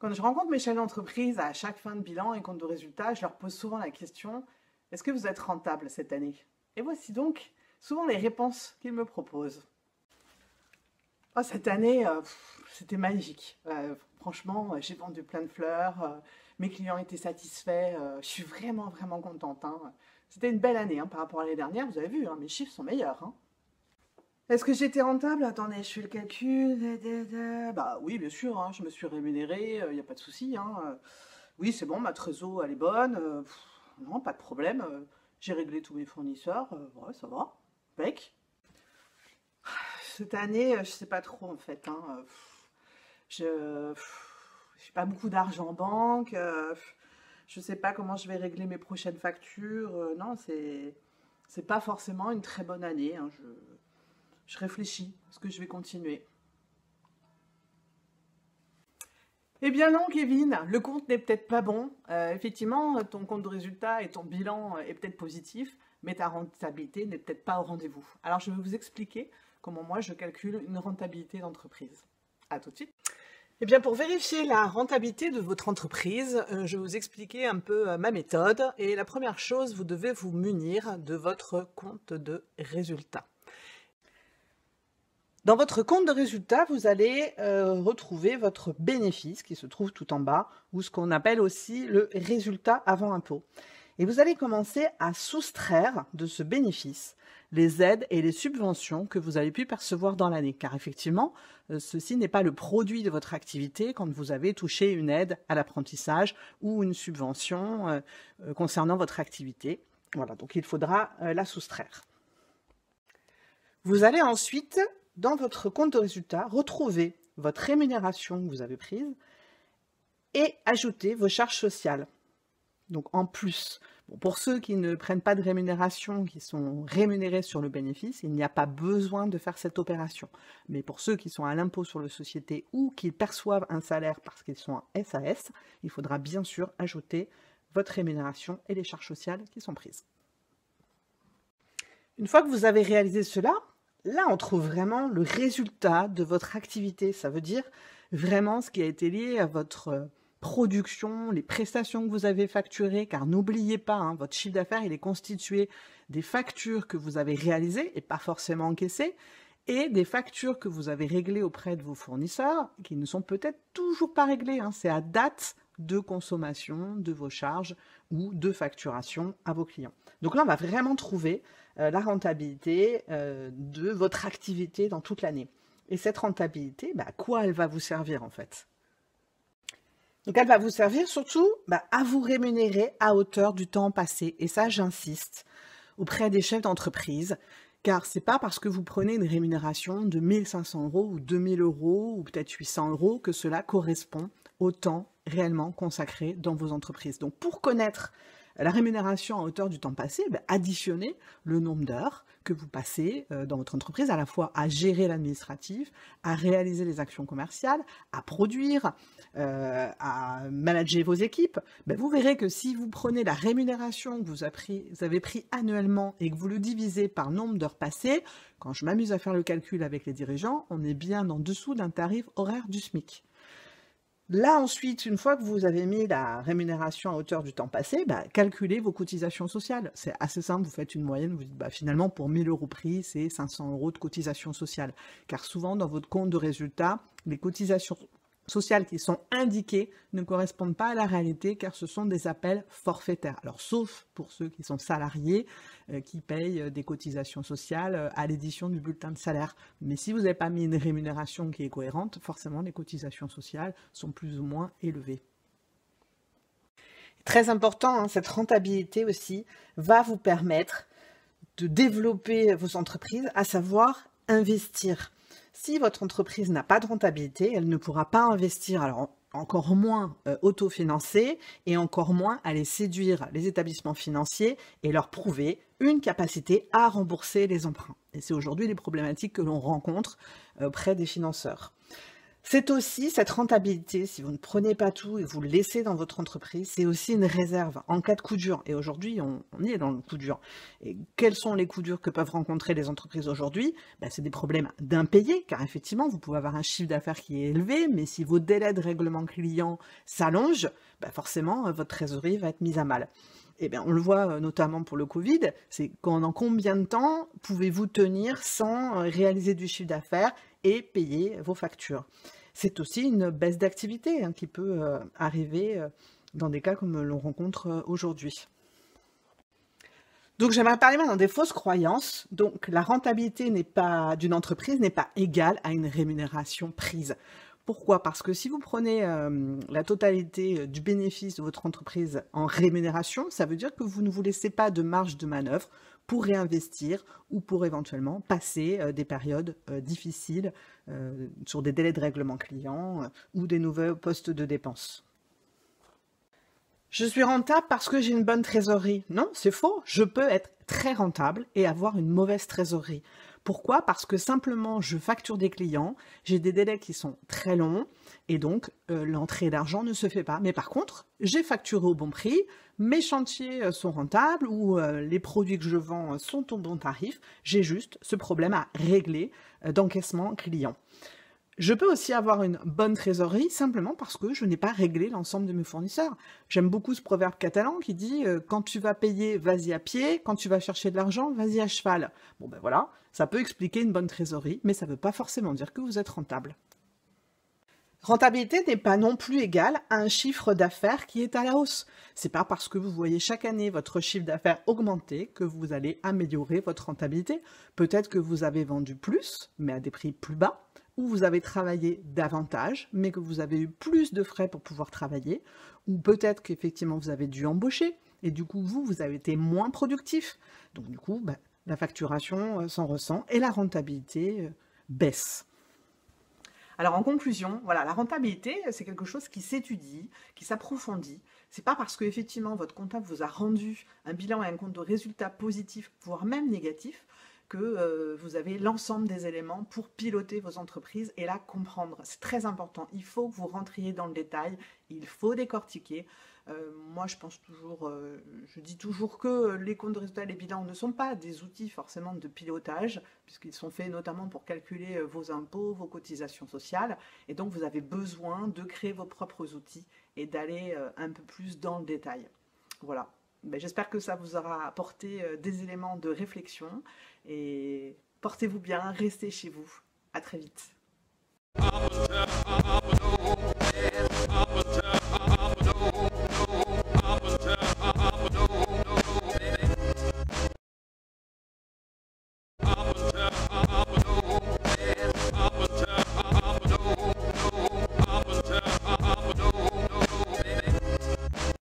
Quand je rencontre mes chefs d'entreprise à chaque fin de bilan et compte de résultat, je leur pose souvent la question, est-ce que vous êtes rentable cette année? Et voici donc souvent les réponses qu'ils me proposent. Oh, cette année, c'était magique. Franchement, j'ai vendu plein de fleurs, mes clients étaient satisfaits, je suis vraiment, vraiment contente, hein. C'était une belle année, hein, par rapport à l'année dernière, vous avez vu, hein, mes chiffres sont meilleurs, hein. Est-ce que j'étais rentable? Attendez, je fais le calcul. Bah oui, bien sûr, hein, je me suis rémunérée, il n'y a pas de souci, hein. Oui, c'est bon, ma trésor, elle est bonne. Non, pas de problème. J'ai réglé tous mes fournisseurs. Ouais, ça va. Bec. Cette année, je sais pas trop en fait, hein. Je j'ai pas beaucoup d'argent en banque. Je sais pas comment je vais régler mes prochaines factures. Non, c'est pas forcément une très bonne année, hein. Je réfléchis. Est-ce que je vais continuer? Eh bien non, Kevin, le compte n'est peut-être pas bon. Effectivement, ton compte de résultat et ton bilan est peut-être positif, mais ta rentabilité n'est peut-être pas au rendez-vous. Alors je vais vous expliquer comment moi je calcule une rentabilité d'entreprise. À tout de suite. Eh bien, pour vérifier la rentabilité de votre entreprise, je vais vous expliquer un peu ma méthode. Et la première chose, vous devez vous munir de votre compte de résultat. Dans votre compte de résultat, vous allez retrouver votre bénéfice qui se trouve tout en bas, ou ce qu'on appelle aussi le résultat avant impôt. Et vous allez commencer à soustraire de ce bénéfice les aides et les subventions que vous avez pu percevoir dans l'année. Car effectivement, ceci n'est pas le produit de votre activité quand vous avez touché une aide à l'apprentissage ou une subvention concernant votre activité. Voilà, donc il faudra la soustraire. Vous allez ensuite, dans votre compte de résultat, retrouver votre rémunération que vous avez prise et ajouter vos charges sociales. Donc en plus, bon, pour ceux qui ne prennent pas de rémunération, qui sont rémunérés sur le bénéfice, il n'y a pas besoin de faire cette opération. Mais pour ceux qui sont à l'impôt sur les sociétés ou qui perçoivent un salaire parce qu'ils sont en SAS, il faudra bien sûr ajouter votre rémunération et les charges sociales qui sont prises. Une fois que vous avez réalisé cela, là on trouve vraiment le résultat de votre activité. Ça veut dire vraiment ce qui a été lié à votre production, les prestations que vous avez facturées, car n'oubliez pas, hein, votre chiffre d'affaires, il est constitué des factures que vous avez réalisées et pas forcément encaissées, et des factures que vous avez réglées auprès de vos fournisseurs, qui ne sont peut-être toujours pas réglées, hein. C'est à date de consommation de vos charges ou de facturation à vos clients. Donc là, on va vraiment trouver la rentabilité de votre activité dans toute l'année. Et cette rentabilité, à quoi elle va vous servir en fait? Donc, elle va vous servir surtout à vous rémunérer à hauteur du temps passé. Et ça, j'insiste auprès des chefs d'entreprise, car ce n'est pas parce que vous prenez une rémunération de 1 500 € ou 2 000 € ou peut-être 800 € que cela correspond au temps réellement consacré dans vos entreprises. Donc, pour connaître la rémunération à hauteur du temps passé, additionnez le nombre d'heures que vous passez dans votre entreprise, à la fois à gérer l'administratif, à réaliser les actions commerciales, à produire, à manager vos équipes. Vous verrez que si vous prenez la rémunération que vous avez pris annuellement et que vous le divisez par nombre d'heures passées, quand je m'amuse à faire le calcul avec les dirigeants, on est bien en dessous d'un tarif horaire du SMIC. Là, ensuite, une fois que vous avez mis la rémunération à hauteur du temps passé, calculez vos cotisations sociales. C'est assez simple, vous faites une moyenne, vous dites finalement pour 1 000 € pris, c'est 500 € de cotisations sociales. Car souvent, dans votre compte de résultat, les cotisations sociales qui sont indiquées ne correspondent pas à la réalité car ce sont des appels forfaitaires. Alors, sauf pour ceux qui sont salariés, qui payent des cotisations sociales à l'édition du bulletin de salaire. Mais si vous n'avez pas mis une rémunération qui est cohérente, forcément les cotisations sociales sont plus ou moins élevées. Très important, hein, cette rentabilité aussi va vous permettre de développer vos entreprises, à savoir investir. Si votre entreprise n'a pas de rentabilité, elle ne pourra pas investir, alors encore moins autofinancer et encore moins aller séduire les établissements financiers et leur prouver une capacité à rembourser les emprunts. Et c'est aujourd'hui les problématiques que l'on rencontre auprès des financeurs. C'est aussi cette rentabilité, si vous ne prenez pas tout et que vous le laissez dans votre entreprise, c'est aussi une réserve en cas de coup dur. Et aujourd'hui, on y est dans le coup dur. Et quels sont les coups durs que peuvent rencontrer les entreprises aujourd'hui? Ben, c'est des problèmes d'impayés, car effectivement, vous pouvez avoir un chiffre d'affaires qui est élevé, mais si vos délais de règlement client s'allongent, ben forcément, votre trésorerie va être mise à mal. Eh bien, on le voit notamment pour le Covid, c'est pendant combien de temps pouvez-vous tenir sans réaliser du chiffre d'affaires et payer vos factures? C'est aussi une baisse d'activité qui peut arriver dans des cas comme l'on rencontre aujourd'hui. Donc j'aimerais parler maintenant des fausses croyances. Donc la rentabilité d'une entreprise n'est pas égale à une rémunération prise. Pourquoi? Parce que si vous prenez la totalité du bénéfice de votre entreprise en rémunération, ça veut dire que vous ne vous laissez pas de marge de manœuvre pour réinvestir ou pour éventuellement passer des périodes difficiles sur des délais de règlement client ou des nouveaux postes de dépenses. Je suis rentable parce que j'ai une bonne trésorerie. Non, c'est faux. Je peux être très rentable et avoir une mauvaise trésorerie. Pourquoi? Parce que simplement, je facture des clients, j'ai des délais qui sont très longs et donc l'entrée d'argent ne se fait pas. Mais par contre, j'ai facturé au bon prix, mes chantiers sont rentables ou les produits que je vends sont au bon tarif. J'ai juste ce problème à régler d'encaissement client. Je peux aussi avoir une bonne trésorerie simplement parce que je n'ai pas réglé l'ensemble de mes fournisseurs. J'aime beaucoup ce proverbe catalan qui dit quand tu vas payer, vas-y à pied, quand tu vas chercher de l'argent, vas-y à cheval. Bon ben voilà, ça peut expliquer une bonne trésorerie, mais ça ne veut pas forcément dire que vous êtes rentable. Rentabilité n'est pas non plus égale à un chiffre d'affaires qui est à la hausse. C'est pas parce que vous voyez chaque année votre chiffre d'affaires augmenter que vous allez améliorer votre rentabilité. Peut-être que vous avez vendu plus, mais à des prix plus bas, ou vous avez travaillé davantage, mais que vous avez eu plus de frais pour pouvoir travailler, ou peut-être qu'effectivement vous avez dû embaucher, et du coup vous avez été moins productif. Donc du coup, la facturation s'en ressent et la rentabilité baisse. Alors en conclusion, voilà, la rentabilité, c'est quelque chose qui s'étudie, qui s'approfondit. C'est pas parce que effectivement votre comptable vous a rendu un bilan et un compte de résultats positifs, voire même négatifs, que vous avez l'ensemble des éléments pour piloter vos entreprises et la comprendre. C'est très important. Il faut que vous rentriez dans le détail, il faut décortiquer. Moi, je dis toujours que les comptes de résultats et les bilans ne sont pas des outils forcément de pilotage, puisqu'ils sont faits notamment pour calculer vos impôts, vos cotisations sociales. Et donc, vous avez besoin de créer vos propres outils et d'aller un peu plus dans le détail. Voilà. J'espère que ça vous aura apporté des éléments de réflexion et portez-vous bien, restez chez vous. À très vite.